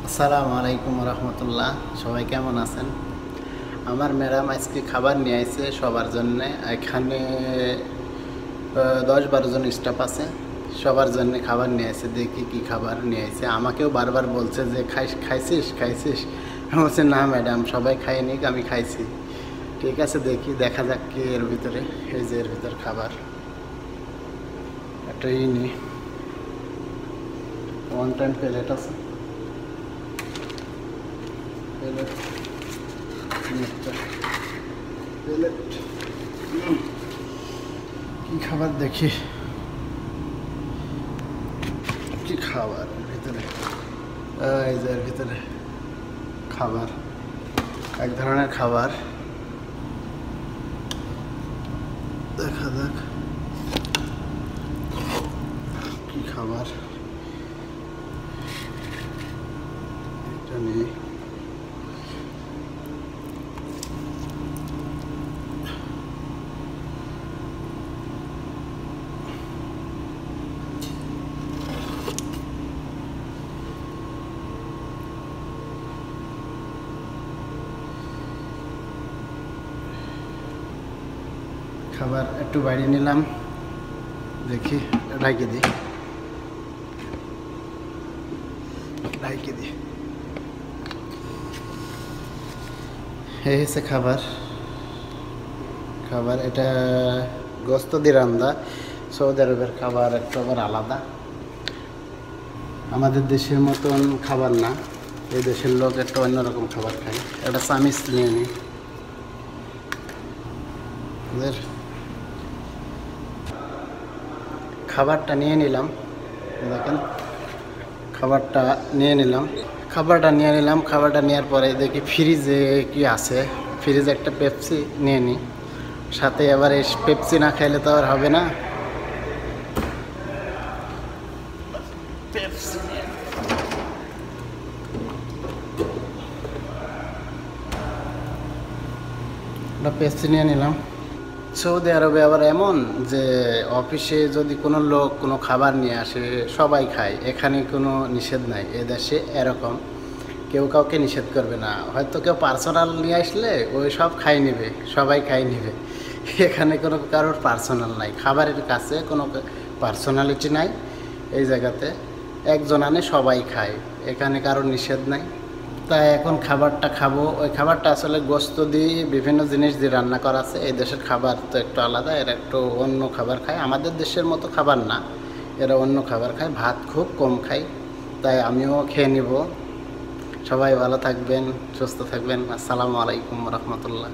আসসালামু আলাইকুম রহমতুল্লাহ। সবাই কেমন আছেন? আমার ম্যাডাম আজকে খাবার নিয়ে আসছে সবার জন্য। এখানে 10-12 জন স্টাফ আছে, সবার জন্য খাবার নিয়ে আসছে। দেখি কি খাবার নিয়ে আসছে। আমাকেও বারবার বলছে যে খাইছিস খাইছিস। আমি বলছি না ম্যাডাম, সবাই খাইনি, আমি খাইছি। ঠিক আছে, দেখি দেখা যাক কি এর ভিতরে। এই যে এর ভিতর খাবার একটা নিই। 1 টাইম প্লেট আছে, প্লেট প্লেট কি খাবার দেখি, কি খাবার ভিতরে। এই যে এর ভিতরে খাবার, এক ধরনের খাবার। দেখা যাক কি খাবার। এটা নিয়ে খাবার একটু বাইরে নিলাম, দেখি ঢাইকে দিই, ঢাইকে দিই। এই হচ্ছে খাবার। খাবার এটা গোস্ত দিয়ে রান্না। সৌদি আরবের খাবার একটু আবার আলাদা, আমাদের দেশের মতন খাবার না। এই দেশের লোক একটা অন্যরকম খাবার খায়। একটা চামিচ নিয়ে নিই। খাবারটা নিয়ে নিলাম, দেখেন খাবারটা নিয়ে নিলাম। খাবারটা নেওয়ার পরে দেখি ফ্রিজে কি আছে। ফ্রিজে একটা পেপসি নিয়ে নিই, সাথে আবার এই পেপসি না খাইলে তো আর হবে না। পেপসি পেপসি নিয়ে নিলাম। সৌদি আরবে আবার এমন যে অফিসে যদি কোনো লোক কোনো খাবার নিয়ে আসে সবাই খায়, এখানে কোনো নিষেধ নাই। এ দেশে এরকম কেউ কাউকে নিষেধ করবে না। হয়তো কেউ পার্সোনাল নিয়ে আসলে ওই সব খাই নেবে, সবাই খাই নেবে। এখানে কোনো কারোর পার্সোনাল নাই, খাবারের কাছে কোনো পার্সোনালিটি নাই। এই জায়গাতে একজন আনে সবাই খায়, এখানে কারোর নিষেধ নাই। তাই এখন খাবারটা খাবো। ওই খাবারটা আসলে গোস্ত দিয়ে বিভিন্ন জিনিস দিয়ে রান্না করা আছে। এই দেশের খাবার তো একটু আলাদা, এরা একটু অন্য খাবার খায়, আমাদের দেশের মতো খাবার না, এরা অন্য খাবার খায়, ভাত খুব কম খায়। তাই আমিও খেয়ে নিব। সবাই ভালো থাকবেন, সুস্থ থাকবেন। আসসালামু আলাইকুম রহমতুল্লাহ।